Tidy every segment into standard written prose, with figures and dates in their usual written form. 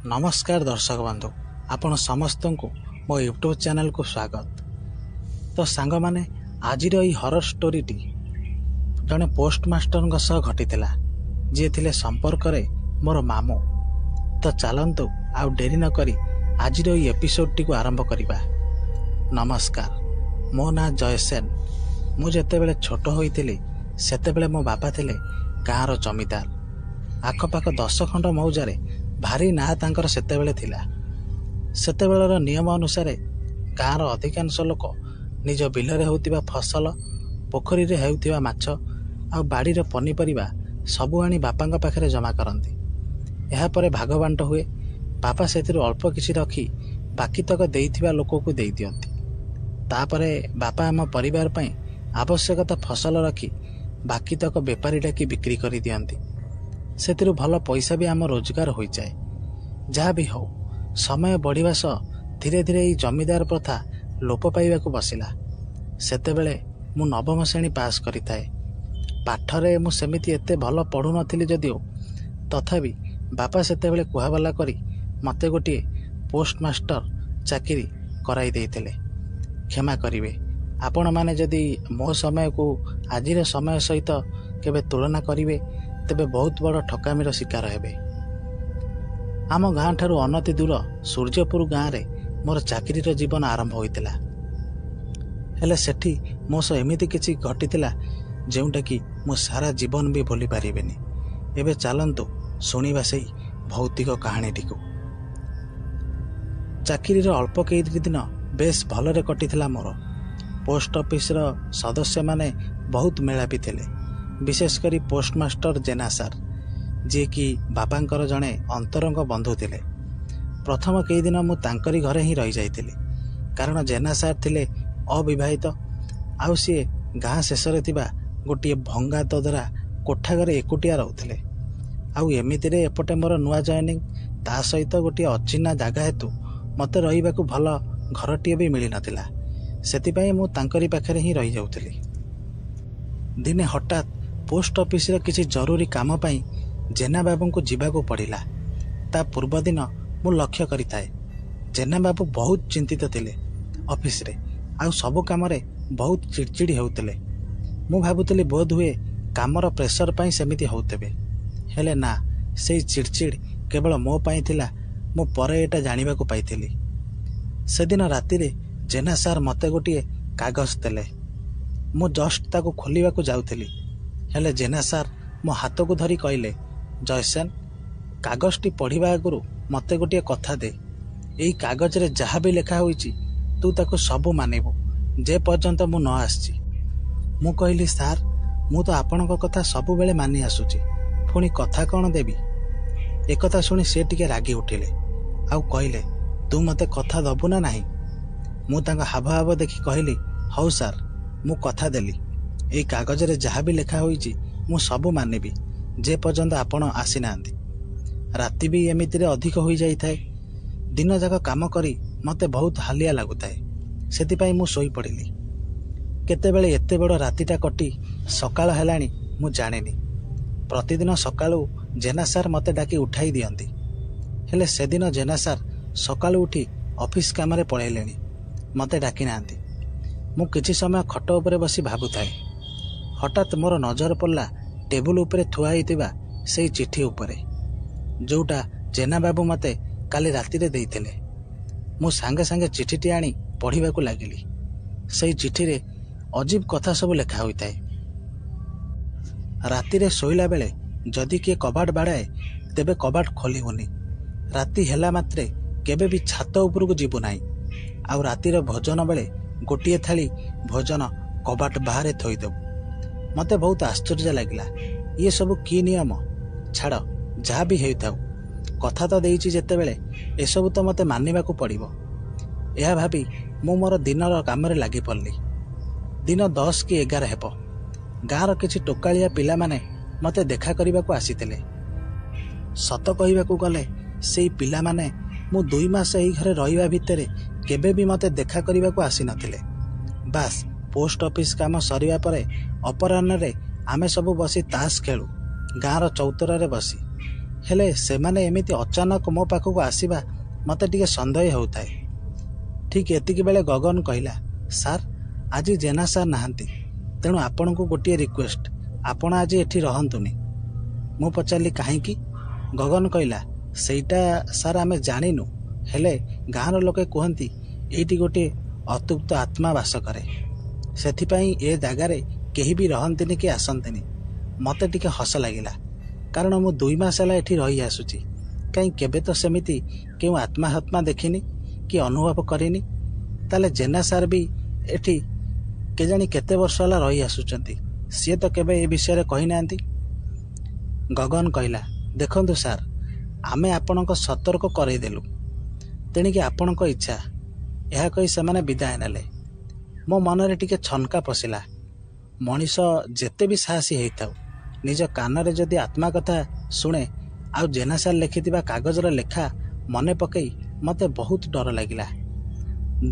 नमस्कार दर्शक बंधु, आपण समस्त को मो यूट्यूब चैनल को स्वागत। तो सांग माने आज हरर स्टोरीटी जड़े पोस्टमास्टर सह घटी जी थिले संपर्क रे मोर मामू। तो चलतु आउ डेरी न करी आज एपिसोड टी को आरंभ करिबा। नमस्कार, मो ना जयसेन। मु जेतेबेले छोट होइतिली सेतेबेले मो बापा थिले गाँर जमीदार। आखपाख 10 खंड मौजारे भारी ना तांकर सेतेबेले थिला। सेतेबेलर नियम अनुसार गाँर अधिकांश लोक निज बिलरे होउतिबा फसल, पोखरी रे हेउतिबा माछ आ बाड़ी रे पनीपरिबा सबु आनी बापांग पाखरे जमा करंती। एहा परे भाग बांट हुए। बापा सेतिरु अल्प किछि रखी बाकी तक देइथिबा लोक को देइ दियंती। तापरे बापा आम परिवार पई आवश्यकता फसल रखी बाकी तक बेपारी डाकी बिक्री करि दियंती। सेतिरु भल पैसा भी आम रोजगार हो जाए। जहाँ भी हो, समय बढ़िबा सह धीरे धीरे ई जमीदार प्रथा लोप पाइबाकु बसिला। सेतेबेले मु नवम श्रेणी पास करिताए। पाठरे मु सेमिति एते भल पढ़ु नथिली जदिओ तथापि बापा सेतेबेले कुहाबला करी मते गोटे पोस्टमास्टर चाकरी कराई देइथिले। क्षमा करिवे, आपण माने जदि मो समय को आजिर समय सहित केबे तुलना करिवे तेबे बहुत बड़ ठकामीर शिकार हेबे। आम गाँ ठारू अनति दूर सूर्यपुर गाँव रे मोर चाकरीर जीवन आरंभ होइतिला। हेले सेठी मो सह एमिति किछि घटितिला जेउटा कि मो सारा जीवन भी भूली पारिबेनी। एबे चलंतु सुनिबा सेई भौतिक कहानीटी को। चाकरीर अल्प कई दिन बेस भलरे कटिथिला मोर। पोस्ट ऑफिस रो सदस्य माने बहुत मेलापी थिले, विशेषकर पोस्टमास्टर जेना सार, जी कि बापांकर जड़े अंतरंग बंधु थिले। प्रथम कई दिन मु तांकरी घरे ही रही जाइतिली, कारण जेना सार थिले अविवाहित। आउ सी गाँ शेषरे थिबा गोटे भंगा ददरा कोठा घरे एकुटिया रहउथिले। आउ एमितिरे एपटे मोर नुआ जॉइनिंग, ता सहित गोटे अचिन्ना जागा हेतु मते रहिबाकु भल घरटीए भी मिली नथिला। सेतिपई मु तांकरी पाखरे ही रही जाउथिली। दिने हठात पोस्ट ऑफिस रे किसी जरूरी काम पाई जेना बाबू को जीवाकू पड़िला। ता पूर्व दिन मु लक्ष्य करिताए जेना बाबू बहुत चिंतित थिले ऑफिस रे, आउ सब काम रे बहुत चिड़चिड़ी होउतले। मु भाबुतली बोध हुए कामर प्रेशर पाई सेमिति होउतेबे, हेले ना, से चिड़चिड़ केवल मो पाई थिला। मु परे एटा जानिबाकू पाइथिली। से दिन राति रे जेना सार मते गोटे कागज देले। मु जस्ट ताकू खोलिबाकू जाउथिली, हेले जेना सार मो हाथ को धरी कहले, जयसेन, कागजटी पढ़िबा आगुरु मते गोटे कथा दे। एई कागज रे जहाँ भी लेखा होईची तू ताकू सबु मानिबो जे पर्यंत मु न आसची। मु कहली, सार, मु तो आपणक कथा सबु बेले मानि आसुची, पुणी कथा कौन देबी? एकथा शुणी से टिके रागी उठिले आउ कहले, तू मते कथा दबु ना नाही? मु तांका हावभाव देखि कहली, हौ सार, मु कथा देली। एई कागज रे जहाँ भी लेखा होईची मु सबु मानिबी जे पर्यंत आपण आसी नांती। राति भी एमितिरे अधिक होई जाई थाए। दिन जाक काम करी मते बहुत हालिया लागुताए। सेतिपई मु सोई पड़िली। केतेबेले एते बड़ रातिटा कटी सकाळ हेलाणी मु जानेनी। प्रतिदिन सकाळू जेना सार मते डाकी उठाई दियंती, हेले सेदिन जेना सार सकाळू उठी ऑफिस काम रे पळेलेनी, मते डाकी नांती। मु किछि समय खट उपरे बसी भाबुताए। हठात मोर नजर पड़ला टेबुल उपरे थुआ होइतिबा सेई चिठी उपरे, जोटा जेना बाबू मते काली राति रे देइथिले। मु सांगे सांगे चिठीटी आनी पढ़िबाकू लागिली। सेई चिठी रे अजीब कथा सब लेखा होइताए। राति रे सोइला बेले जदि किए कबाट बाड़ाए तेबे कबाट खोलिबुनी। राति हेला मात्रे केबे भी छात उपरकू जीवु नाही। आउ राति रे भोजन बेले गोटिए थाली भोजन कबाट बाहरे थोइदेबु। मते बहुत आश्चर्य लगिला। ये सब की नियम? छाड़, जहाँ भी हेउथाउ, कथा तो देइछि जेतेबेले एसबु तो मते मानिबाकू पड़िबो। यह भाबी मु मोर दिनर कामरे लागि पड़ली। दिन 10 कि 11 हेबो। गाँर किछि टोकालिया पिला माने मते देखा करिबाकू आसीथिले। सत कहिबाकू गले सेई पिला माने मु 2 मास एई घरे रहिबा भितरे केबे भी मते देखा करिबाकू आसी नथिले। बास पोस्ट ऑफिस काम सरिबा परे अपराह्न रे आमे सब बसी ताश खेलु गाँर चौतरा रे बसी। ହେଲେ ସେମାନେ ଏମିତି ଅଚାନକ ମୋ ପାଖକୁ ଆସିବା ମୋତେ ଟିକେ ସନ୍ଦେହ ହେଉଥାଏ। ଠିକ୍ ଏତିକି ବେଳେ ଗଗନ କହିଲା, ସାର୍ ଆଜି ଜେନା ସାର୍ ନାହାନ୍ତି, ତେଣୁ ଆପଣଙ୍କୁ ଗୋଟିଏ ରିକ୍ୱେଷ୍ଟ, ଆପଣ ଆଜି ଏଠି ରହନ୍ତୁନି। ମୁଁ ପଚାରିଲି କାହିଁକି? ଗଗନ କହିଲା, ସେଇଟା ସାର୍ ଆମେ ଜାଣିନୁ, ହେଲେ ଗାଁର ଲୋକେ କୁହନ୍ତି ଏଇଠି ଗୋଟିଏ ଅତୃପ୍ତ ଆତ୍ମା ବାସ କରେ, ସେଥିପାଇଁ ଏ ଜାଗାରେ କେହି ବି ରହନ୍ତିନି କି ଆସନ୍ତିନି। ମୋତେ ଟିକେ ହସ ଲାଗିଲା, କାରଣ ମୁଁ 2 ମାସ ହେଲା ଏଠି ରହି ଆସୁଛି, କାହିଁ କେବେ ତ ସେମିତି କେଉଁ ଆତ୍ମା ଦେଖିନି କି ଅନୁଭବ କରିନି। ତାହେଲେ ଜେନା ସାର୍ ବି ଏଠି କେଜାଣି କେତେ ବର୍ଷ ହେଲା ରହି ଆସୁଛନ୍ତି, ସିଏ ତ କେବେ ଏ ବିଷୟରେ କହିନାହାନ୍ତି। ଗଗନ କହିଲା, ଦେଖନ୍ତୁ ସାର୍, ଆମେ ଆପଣଙ୍କ ସତର୍କ କରେଇଦେଲୁ, ତେଣିକି ଆପଣଙ୍କ ଇଚ୍ଛା। ଏହା କହି ସେମାନେ ବିଦାୟ ନେଲେ। ମୋ ମନରେ ଟିକେ ଛନକା ପଶିଲା। ମଣିଷ ଯେତେ ବି ସାହସୀ ହେଇଥାଉ, ନିଜ କାନରେ ଯଦି ଆତ୍ମା କଥା ଶୁଣେ, ଆଉ ଜେନା ସାର୍ ଲେଖିଥିବା କାଗଜର ଲେଖା ମନେ ପକାଇ ମୋତେ ବହୁତ ଡର ଲାଗିଲା।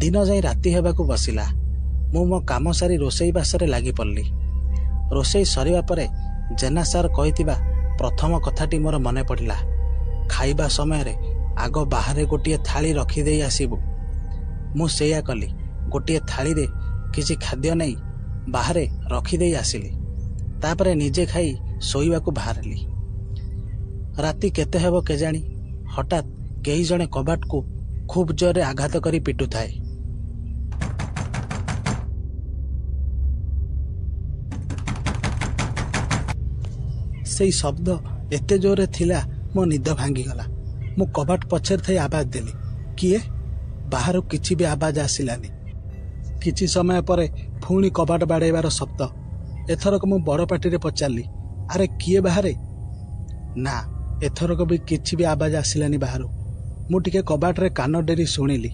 ଦିନ ଯାଇ ରାତି ହେବାକୁ ବସିଲା। ମୁଁ ମୋ କାମ ସାରି ରୋଷେଇ ବାସରେ ଲାଗି ପଡ଼ିଲି। ରୋଷେଇ ସରିବା ପରେ ଜେନା ସାର୍ କହିଥିବା ପ୍ରଥମ କଥାଟି ମୋର ମନେ ପଡ଼ିଲା, ଖାଇବା ସମୟରେ ଆଗ ବାହାରେ ଗୋଟିଏ ଥାଳି ରଖିଦେଇ ଆସିବୁ। ମୁଁ ସେଇଆ କଲି। ଗୋଟିଏ ଥାଳିରେ କିଛି ଖାଦ୍ୟ ନେଇ ବାହାରେ ରଖିଦେଇ ଆସିଲି। ତାପରେ ନିଜେ ଖାଇ ଶୋଇବାକୁ ବାହାରିଲି। ରାତି କେତେ ହେବ କେଜାଣି, ହଠାତ୍ କେହି ଜଣେ କବାଟକୁ ଖୁବ୍ ଜୋରରେ ଆଘାତ କରି ପିଟୁଥାଏ। ସେଇ ଶବ୍ଦ ଏତେ ଜୋରରେ ଥିଲା, ମୋ ନିଦ ଭାଙ୍ଗିଗଲା। ମୁଁ କବାଟ ପଛରେ ଥାଇ ଆବାଜ ଦେଲି, କିଏ? ବାହାରୁ କିଛି ବି ଆବାଜ ଆସିଲାନି। କିଛି ସମୟ ପରେ ପୁଣି କବାଟ ବାଡ଼େଇବାର ଶବ୍ଦ। ଏଥରକ ମୁଁ ବଡ଼ ପାଟିରେ ପଚାରିଲି, ଆରେ କିଏ ବାହାରେ? ନା, ଏଥରକ ବି କିଛି ବି ଆବାଜ ଆସିଲାନି ବାହାରୁ। ମୁଁ ଟିକେ କବାଟରେ କାନ ଡେରି ଶୁଣିଲି।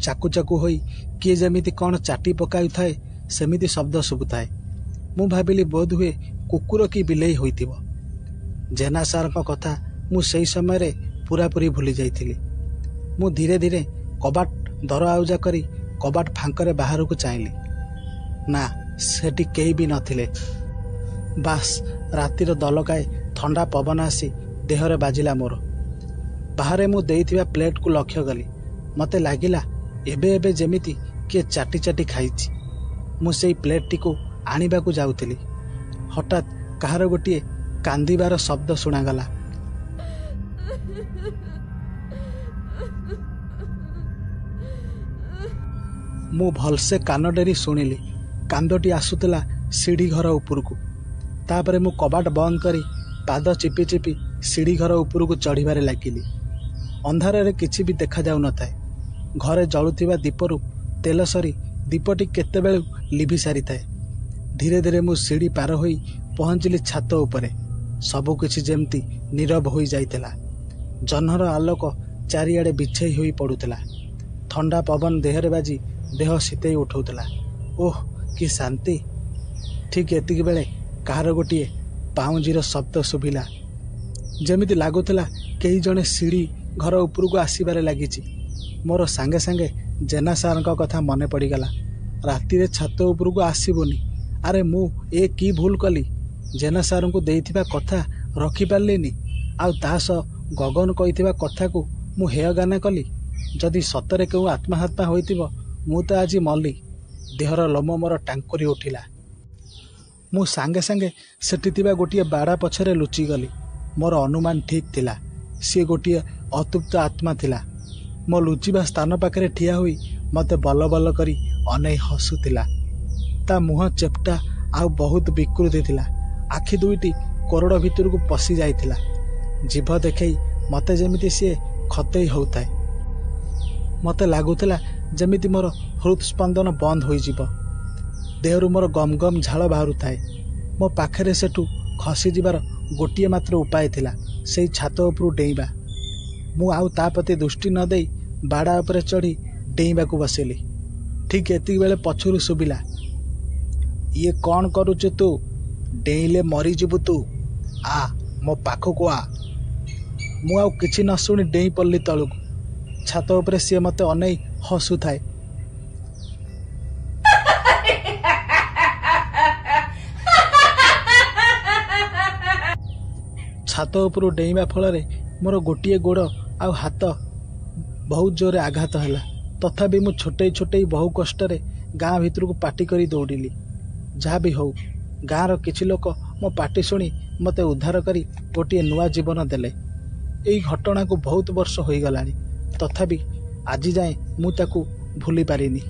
ଚାକୁ ଚାକୁ ହୋଇ କିଏ ଯେମିତି କ'ଣ ଚାଟି ପକାଉଥାଏ ସେମିତି ଶବ୍ଦ ଶୁଭୁଥାଏ। ମୁଁ ଭାବିଲି ବୋଧହୁଏ କୁକୁର କି ବିଲେଇ ହୋଇଥିବ। ଜେନା ସାର୍ଙ୍କ କଥା ମୁଁ ସେହି ସମୟରେ ପୁରାପୁରି ଭୁଲି ଯାଇଥିଲି। ମୁଁ ଧୀରେ ଧୀରେ କବାଟ ଦର ଆଉଜା କରି କବାଟ ଫାଙ୍କରେ ବାହାରକୁ ଚାହିଁଲି। ନା, ସେଠି କେହି ବି ନଥିଲେ। ବାସ୍ ରାତିର ଦଲକାଏ ଥଣ୍ଡା ପବନ ଆସି ଦେହରେ ବାଜିଲା ମୋର। ବାହାରେ ମୁଁ ଦେଇଥିବା ପ୍ଲେଟକୁ ଲକ୍ଷ୍ୟ କଲି। ମୋତେ ଲାଗିଲା ଏବେ ଏବେ ଯେମିତି କିଏ ଚାଟି ଚାଟି ଖାଇଛି। ମୁଁ ସେଇ ପ୍ଲେଟଟିକୁ ଆଣିବାକୁ ଯାଉଥିଲି, ହଠାତ୍ କାହାର ଗୋଟିଏ କାନ୍ଦିବାର ଶବ୍ଦ ଶୁଣାଗଲା। ମୁଁ ଭଲସେ କାନ ଡେରି ଶୁଣିଲି। କାନ୍ଦଟି ଆସୁଥିଲା ସିଢ଼ି ଘର ଉପରକୁ। ତାପରେ ମୁଁ କବାଟ ବନ୍ଦ କରି ପାଦ ଚିପି ଚିପି ସିଢ଼ି ଘର ଉପରକୁ ଚଢ଼ିବାରେ ଲାଗିଲି। ଅନ୍ଧାରରେ କିଛି ବି ଦେଖାଯାଉନଥାଏ। ଘରେ ଜଳୁଥିବା ଦୀପରୁ ତେଲ ସରି ଦୀପଟି କେତେବେଳୁ ଲିଭି ସାରିଥାଏ। ଧୀରେ ଧୀରେ ମୁଁ ସିଢ଼ି ପାର ହୋଇ ପହଞ୍ଚିଲି ଛାତ ଉପରେ। ସବୁକିଛି ଯେମିତି ନୀରବ ହୋଇଯାଇଥିଲା। ଜହ୍ନର ଆଲୋକ ଚାରିଆଡ଼େ ବିଛେଇ ହୋଇ ପଡ଼ୁଥିଲା। ଥଣ୍ଡା ପବନ ଦେହରେ ବାଜି ଦେହ ଶୀତେଇ ଉଠଉଥିଲା। ଓଃ, କି ଶାନ୍ତି! ଠିକ୍ ଏତିକି ବେଳେ କାହାର ଗୋଟିଏ ପାଉଁଜିର ଶବ୍ଦ ଶୁଭିଲା। ଯେମିତି ଲାଗୁଥିଲା କେହି ଜଣେ ସିଢ଼ି ଘର ଉପରକୁ ଆସିବାରେ ଲାଗିଛି। ମୋର ସାଙ୍ଗେ ସାଙ୍ଗେ ଜେନା ସାର୍ଙ୍କ କଥା ମନେ ପଡ଼ିଗଲା। ରାତିରେ ଛାତ ଉପରକୁ ଆସିବୁନି। ଆରେ ମୁଁ କି ଭୁଲ କଲି? ଜେନା ସାର୍ଙ୍କୁ ଦେଇଥିବା କଥା ରଖିପାରିଲିନି, ଆଉ ତା ସହ ଗଗନ କହିଥିବା କଥାକୁ ମୁଁ ହେୟଗାନା କଲି। ଯଦି ସତରେ କେଉଁ ଆତ୍ମହତ୍ୟା ହୋଇଥିବ, ମୁଁ ତ ଆଜି ମଲି। ଦେହର ଲୋମ ମୋର ଟାଙ୍କୁରି ଉଠିଲା। ମୁଁ ସାଙ୍ଗେ ସାଙ୍ଗେ ସେଠି ଥିବା ଗୋଟିଏ ବାଡ଼ା ପଛରେ ଲୁଚିଗଲି। ମୋର ଅନୁମାନ ଠିକ୍ ଥିଲା, ସିଏ ଗୋଟିଏ ଅତୃପ୍ତ ଆତ୍ମା ଥିଲା। ମୋ ଲୁଚିବା ସ୍ଥାନ ପାଖରେ ଠିଆ ହୋଇ ମୋତେ ବଲ ବଲ କରି ଅନେଇ ହସୁଥିଲା। ତା ମୁହଁ ଚେପ୍ଟା ଆଉ ବହୁତ ବିକୃତି ଥିଲା। ଆଖି ଦୁଇଟି କୋରଡ଼ ଭିତରକୁ ପଶି ଯାଇଥିଲା। ଜିଭ ଦେଖେଇ ମୋତେ ଯେମିତି ସିଏ ଖତେଇ ହେଉଥାଏ। ମୋତେ ଲାଗୁଥିଲା ଯେମିତି ମୋର ହୃଦସ୍ପନ୍ଦନ ବନ୍ଦ ହୋଇଯିବ। ଦେହରୁ ମୋର ଗମ ଗମ ଝାଳ ବାହାରୁଥାଏ। ମୋ ପାଖରେ ସେଠୁ ଖସିଯିବାର ଗୋଟିଏ ମାତ୍ର ଉପାୟ ଥିଲା, ସେଇ ଛାତ ଉପରୁ ଡେଇଁବା। ମୁଁ ଆଉ ତା ପ୍ରତି ଦୃଷ୍ଟି ନ ଦେଇ ବାଡ଼ା ଉପରେ ଚଢ଼ି ଡେଇଁବାକୁ ବସିଲି। ଠିକ୍ ଏତିକି ବେଳେ ପଛରୁ ଶୁଭିଲା, ଇଏ କ'ଣ କରୁଛୁ ତୁ? ଡେଇଁଲେ ମରିଯିବୁ ତୁ। ଆ ମୋ ପାଖକୁ ଆ। ମୁଁ ଆଉ କିଛି ନ ଶୁଣି ଡେଇଁ ପଡ଼ିଲି ତଳକୁ। ଛାତ ଉପରେ ସିଏ ମୋତେ ଅନେଇ ହସୁଥାଏ। ଛାତ ଉପରୁ ଡେଇଁବା ଫଳରେ ମୋର ଗୋଟିଏ ଗୋଡ଼ ଆଉ ହାତ ବହୁତ ଜୋରରେ ଆଘାତ ହେଲା। ତଥାପି ମୁଁ ଛୋଟେଇ ଛୋଟେଇ ବହୁ କଷ୍ଟରେ ଗାଁ ଭିତରକୁ ପାଟି କରି ଦୌଡ଼ିଲି। ଯାହା ବି ହଉ, ଗାଁର କିଛି ଲୋକ ମୋ ପାଟି ଶୁଣି ମୋତେ ଉଦ୍ଧାର କରି ଗୋଟିଏ ନୂଆ ଜୀବନ ଦେଲେ। ଏଇ ଘଟଣାକୁ ବହୁତ ବର୍ଷ ହୋଇଗଲାଣି, ତଥାପି ଆଜି ଯାଏଁ ମୁଁ ତାକୁ ଭୁଲି ପାରିନି।